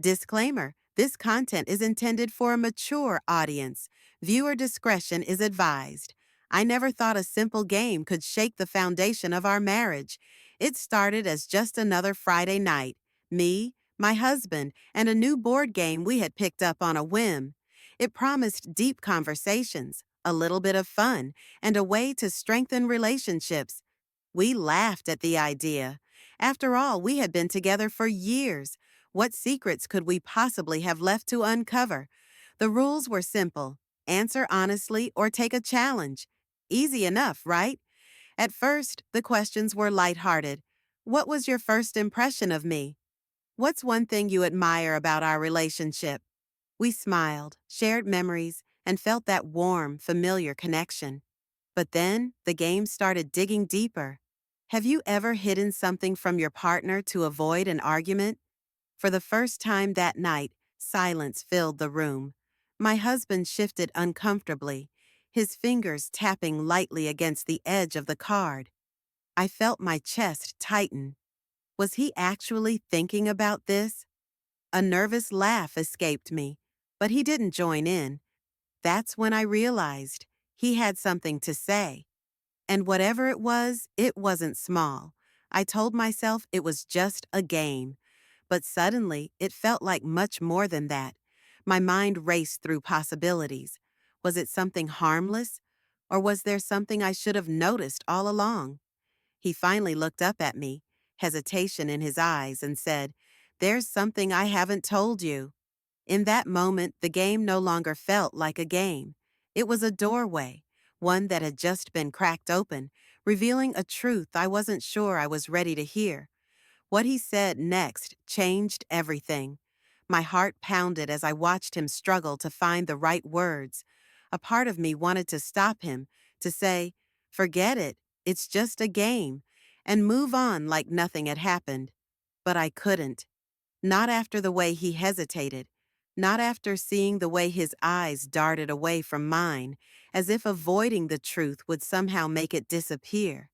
Disclaimer: this content is intended for a mature audience. Viewer discretion is advised. I never thought a simple game could shake the foundation of our marriage. It started as just another Friday night. Me, my husband, and a new board game we had picked up on a whim. It promised deep conversations, a little bit of fun, and a way to strengthen relationships. We laughed at the idea. After all, we had been together for years. What secrets could we possibly have left to uncover? The rules were simple: answer honestly or take a challenge. Easy enough, right? At first, the questions were lighthearted. What was your first impression of me? What's one thing you admire about our relationship? We smiled, shared memories, and felt that warm, familiar connection. But then, the game started digging deeper. Have you ever hidden something from your partner to avoid an argument? For the first time that night, silence filled the room. My husband shifted uncomfortably, his fingers tapping lightly against the edge of the card. I felt my chest tighten. Was he actually thinking about this? A nervous laugh escaped me, but he didn't join in. That's when I realized he had something to say. And whatever it wasn't small. I told myself it was just a game. But suddenly, it felt like much more than that. My mind raced through possibilities. Was it something harmless? Or was there something I should have noticed all along? He finally looked up at me, hesitation in his eyes, and said, "There's something I haven't told you." In that moment, the game no longer felt like a game. It was a doorway, one that had just been cracked open, revealing a truth I wasn't sure I was ready to hear. What he said next changed everything. My heart pounded as I watched him struggle to find the right words. A part of me wanted to stop him, to say, "Forget it, it's just a game," and move on like nothing had happened. But I couldn't. Not after the way he hesitated. Not after seeing the way his eyes darted away from mine, as if avoiding the truth would somehow make it disappear.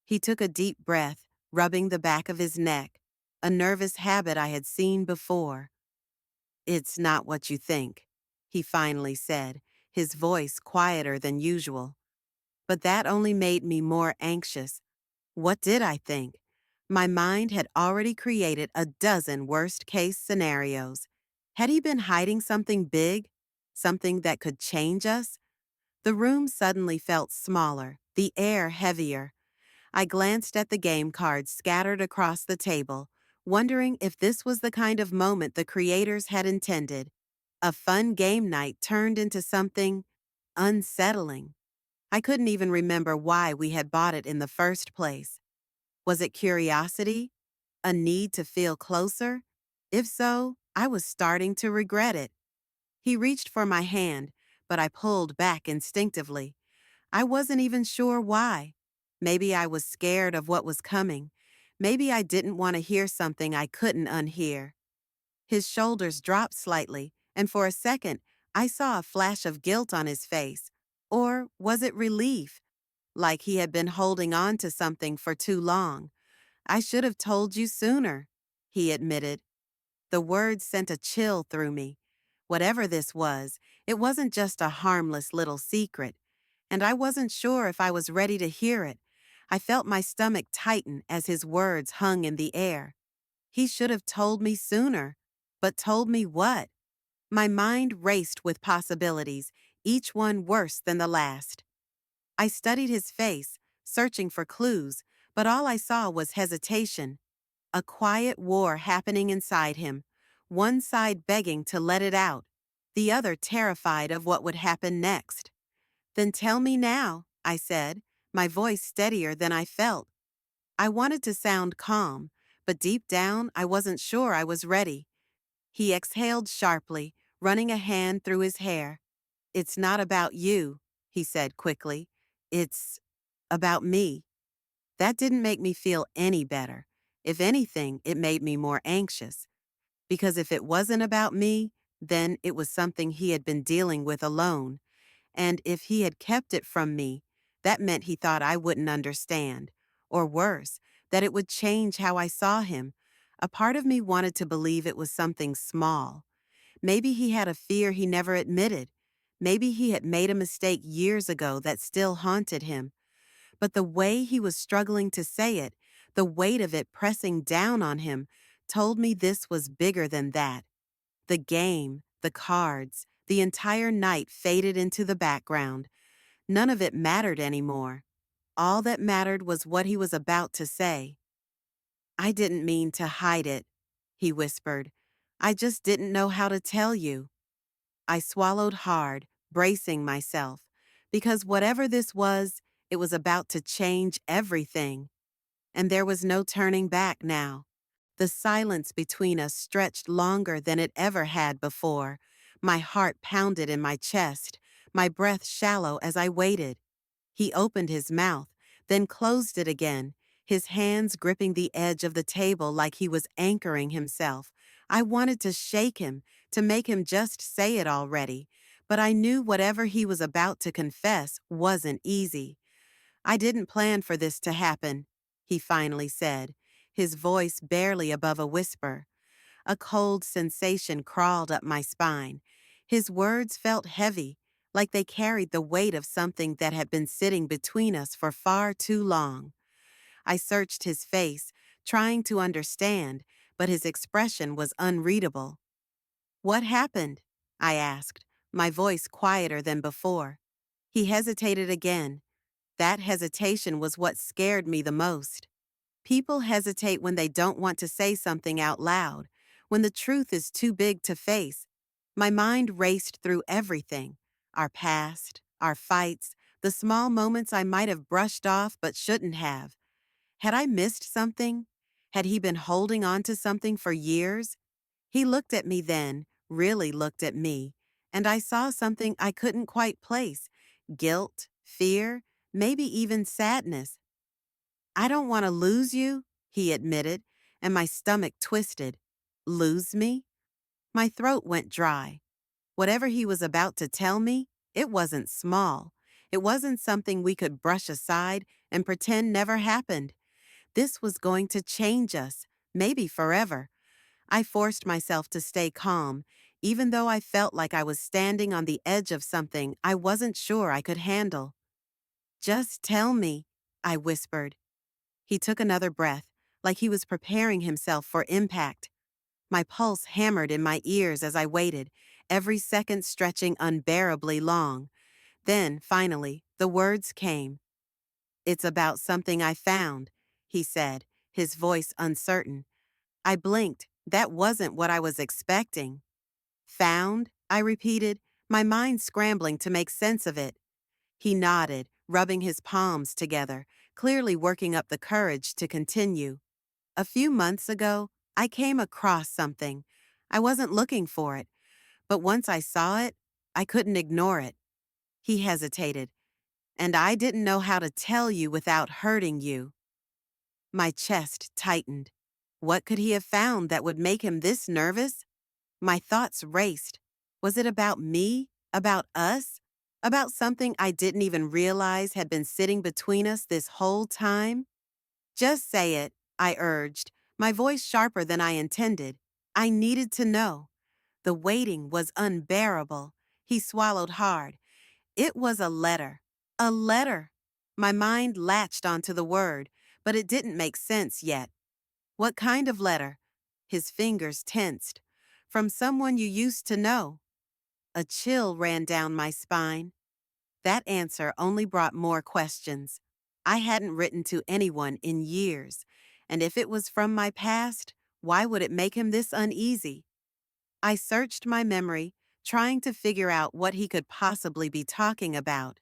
He took a deep breath, rubbing the back of his neck, a nervous habit I had seen before. "It's not what you think," he finally said, his voice quieter than usual. But that only made me more anxious. What did I think? My mind had already created a dozen worst-case scenarios. Had he been hiding something big? Something that could change us? The room suddenly felt smaller, the air heavier. I glanced at the game cards scattered across the table, wondering if this was the kind of moment the creators had intended. A fun game night turned into something unsettling. I couldn't even remember why we had bought it in the first place. Was it curiosity? A need to feel closer? If so, I was starting to regret it. He reached for my hand, but I pulled back instinctively. I wasn't even sure why. Maybe I was scared of what was coming. Maybe I didn't want to hear something I couldn't unhear. His shoulders dropped slightly, and for a second, I saw a flash of guilt on his face. Or was it relief? Like he had been holding on to something for too long. "I should have told you sooner," he admitted. The words sent a chill through me. Whatever this was, it wasn't just a harmless little secret, and I wasn't sure if I was ready to hear it. I felt my stomach tighten as his words hung in the air. He should have told me sooner. But told me what? My mind raced with possibilities, each one worse than the last. I studied his face, searching for clues, but all I saw was hesitation. A quiet war happening inside him, one side begging to let it out, the other terrified of what would happen next. "Then tell me now," I said, my voice steadier than I felt. I wanted to sound calm, but deep down I wasn't sure I was ready. He exhaled sharply, running a hand through his hair. "It's not about you," he said quickly. "It's about me." That didn't make me feel any better. If anything, it made me more anxious. Because if it wasn't about me, then it was something he had been dealing with alone. And if he had kept it from me, that meant he thought I wouldn't understand. Or worse, that it would change how I saw him. A part of me wanted to believe it was something small. Maybe he had a fear he never admitted. Maybe he had made a mistake years ago that still haunted him. But the way he was struggling to say it, the weight of it pressing down on him, told me this was bigger than that. The game, the cards, the entire night faded into the background. None of it mattered anymore. All that mattered was what he was about to say. "I didn't mean to hide it," he whispered. "I just didn't know how to tell you." I swallowed hard, bracing myself, because whatever this was, it was about to change everything. And there was no turning back now. The silence between us stretched longer than it ever had before. My heart pounded in my chest, my breath shallow as I waited. He opened his mouth, then closed it again, his hands gripping the edge of the table like he was anchoring himself. I wanted to shake him, to make him just say it already, but I knew whatever he was about to confess wasn't easy. "I didn't plan for this to happen," he finally said, his voice barely above a whisper. A cold sensation crawled up my spine. His words felt heavy, like they carried the weight of something that had been sitting between us for far too long. I searched his face, trying to understand, but his expression was unreadable. "What happened?" I asked, my voice quieter than before. He hesitated again. That hesitation was what scared me the most. People hesitate when they don't want to say something out loud, when the truth is too big to face. My mind raced through everything: our past, our fights, the small moments I might have brushed off but shouldn't have. Had I missed something? Had he been holding on to something for years? He looked at me then, really looked at me, and I saw something I couldn't quite place: guilt, fear, maybe even sadness. "I don't want to lose you," he admitted, and my stomach twisted. Lose me? My throat went dry. Whatever he was about to tell me, it wasn't small. It wasn't something we could brush aside and pretend never happened. This was going to change us, maybe forever. I forced myself to stay calm, even though I felt like I was standing on the edge of something I wasn't sure I could handle. "Just tell me," I whispered. He took another breath, like he was preparing himself for impact. My pulse hammered in my ears as I waited, every second stretching unbearably long. Then, finally, the words came. "It's about something I found," he said, his voice uncertain. I blinked. That wasn't what I was expecting. "Found?" I repeated, my mind scrambling to make sense of it. He nodded, rubbing his palms together, clearly working up the courage to continue. "A few months ago, I came across something. I wasn't looking for it, but once I saw it, I couldn't ignore it." He hesitated. "And I didn't know how to tell you without hurting you." My chest tightened. What could he have found that would make him this nervous? My thoughts raced. Was it about me? About us? About something I didn't even realize had been sitting between us this whole time? "Just say it," I urged, my voice sharper than I intended. I needed to know. The waiting was unbearable. He swallowed hard. "It was a letter." A letter! My mind latched onto the word, but it didn't make sense yet. "What kind of letter?" His fingers tensed. "From someone you used to know." A chill ran down my spine. That answer only brought more questions. I hadn't written to anyone in years, and if it was from my past, why would it make him this uneasy? I searched my memory, trying to figure out what he could possibly be talking about.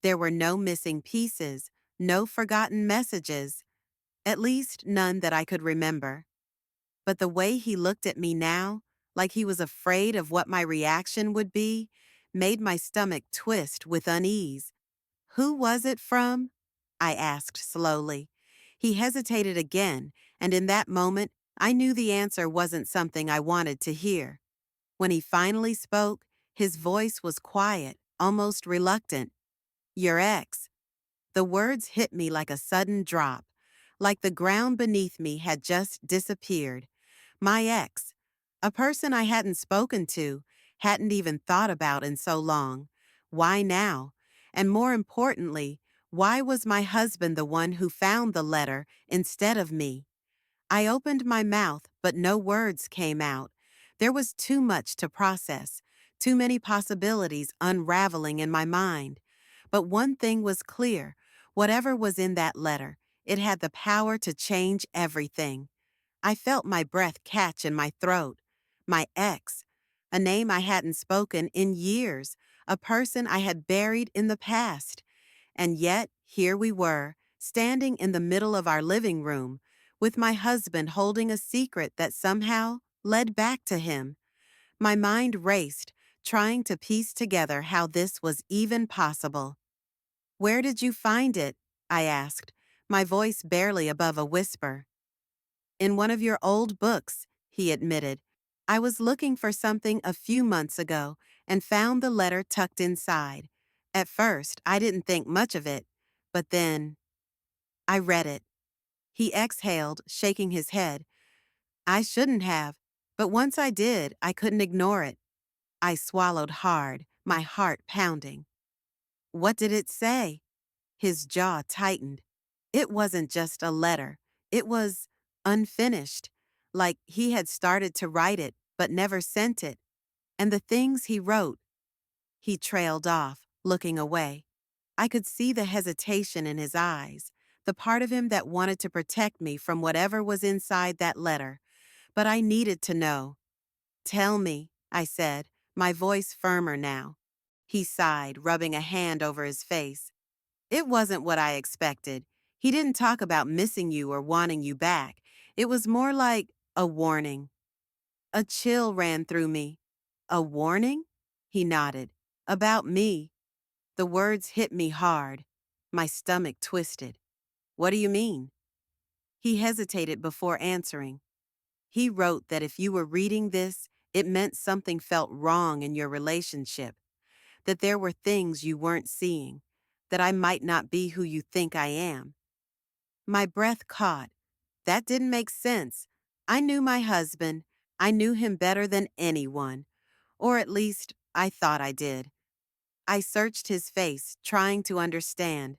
There were no missing pieces, no forgotten messages, at least none that I could remember. But the way he looked at me now, like he was afraid of what my reaction would be, made my stomach twist with unease. "Who was it from?" I asked slowly. He hesitated again, and in that moment, I knew the answer wasn't something I wanted to hear. When he finally spoke, his voice was quiet, almost reluctant. "Your ex." The words hit me like a sudden drop, like the ground beneath me had just disappeared. My ex, a person I hadn't spoken to, hadn't even thought about in so long. Why now? And more importantly, why was my husband the one who found the letter instead of me? I opened my mouth, but no words came out. There was too much to process, too many possibilities unraveling in my mind. But one thing was clear: whatever was in that letter, it had the power to change everything. I felt my breath catch in my throat. My ex, a name I hadn't spoken in years, a person I had buried in the past. And yet, here we were, standing in the middle of our living room, with my husband holding a secret that somehow led back to him. My mind raced, trying to piece together how this was even possible. "Where did you find it?" I asked, my voice barely above a whisper. "In one of your old books," he admitted. "I was looking for something a few months ago and found the letter tucked inside. At first, I didn't think much of it, but then I read it." He exhaled, shaking his head. "I shouldn't have, but once I did, I couldn't ignore it." I swallowed hard, my heart pounding. "What did it say?" His jaw tightened. It wasn't just a letter. It was unfinished, like he had started to write it but never sent it. And the things he wrote. He trailed off, looking away. I could see the hesitation in his eyes, the part of him that wanted to protect me from whatever was inside that letter. But I needed to know. "Tell me," I said, my voice firmer now. He sighed, rubbing a hand over his face. "It wasn't what I expected. He didn't talk about missing you or wanting you back. It was more like a warning." A chill ran through me. "A warning?" He nodded. "About me." The words hit me hard. My stomach twisted. "What do you mean?" He hesitated before answering. "He wrote that if you were reading this, it meant something felt wrong in your relationship, that there were things you weren't seeing, that I might not be who you think I am." My breath caught. That didn't make sense. I knew my husband. I knew him better than anyone. Or at least, I thought I did. I searched his face, trying to understand.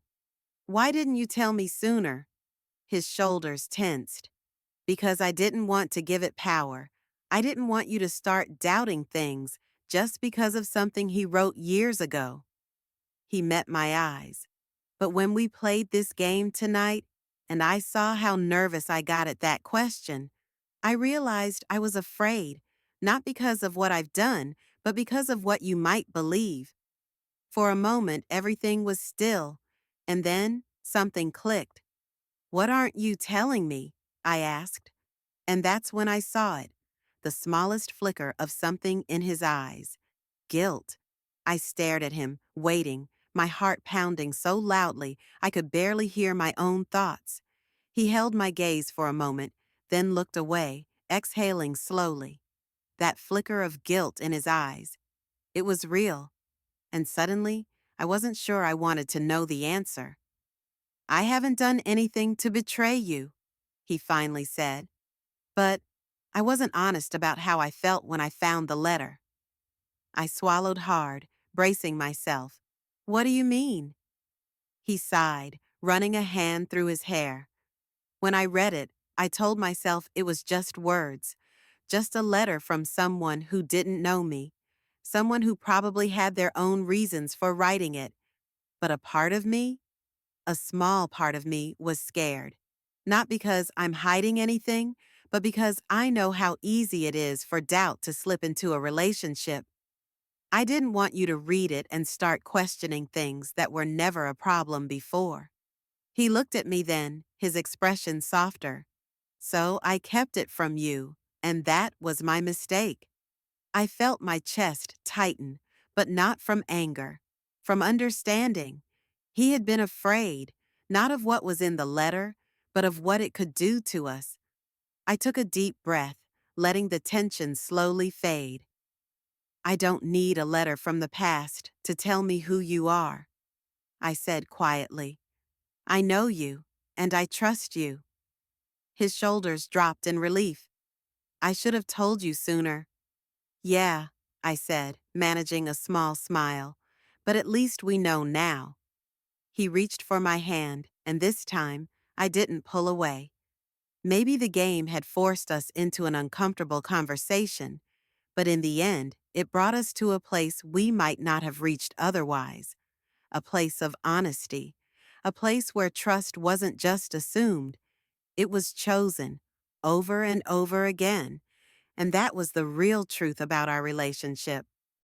"Why didn't you tell me sooner?" His shoulders tensed. "Because I didn't want to give it power. I didn't want you to start doubting things just because of something he wrote years ago." He met my eyes. "But when we played this game tonight, and I saw how nervous I got at that question, I realized I was afraid, not because of what I've done, but because of what you might believe." For a moment, everything was still, and then something clicked. "What aren't you telling me?" I asked. And that's when I saw it, the smallest flicker of something in his eyes. Guilt. I stared at him, waiting, my heart pounding so loudly I could barely hear my own thoughts. He held my gaze for a moment, then looked away, exhaling slowly. That flicker of guilt in his eyes. It was real. And suddenly, I wasn't sure I wanted to know the answer. "I haven't done anything to betray you," he finally said. But I wasn't honest about how I felt when I found the letter. I swallowed hard, bracing myself. "What do you mean?" He sighed, running a hand through his hair. "When I read it, I told myself it was just words, just a letter from someone who didn't know me, someone who probably had their own reasons for writing it. But a part of me, a small part of me, was scared. Not because I'm hiding anything, but because I know how easy it is for doubt to slip into a relationship. I didn't want you to read it and start questioning things that were never a problem before." He looked at me then, his expression softer. "So I kept it from you, and that was my mistake." I felt my chest tighten, but not from anger, from understanding. He had been afraid, not of what was in the letter, but of what it could do to us. I took a deep breath, letting the tension slowly fade. "I don't need a letter from the past to tell me who you are," I said quietly. "I know you, and I trust you." His shoulders dropped in relief. I should have told you sooner. Yeah, I said, managing a small smile. But at least we know now. He reached for my hand, and this time, I didn't pull away. Maybe the game had forced us into an uncomfortable conversation, but in the end, it brought us to a place we might not have reached otherwise, a place of honesty, a place where trust wasn't just assumed, it was chosen, over and over again, and that was the real truth about our relationship.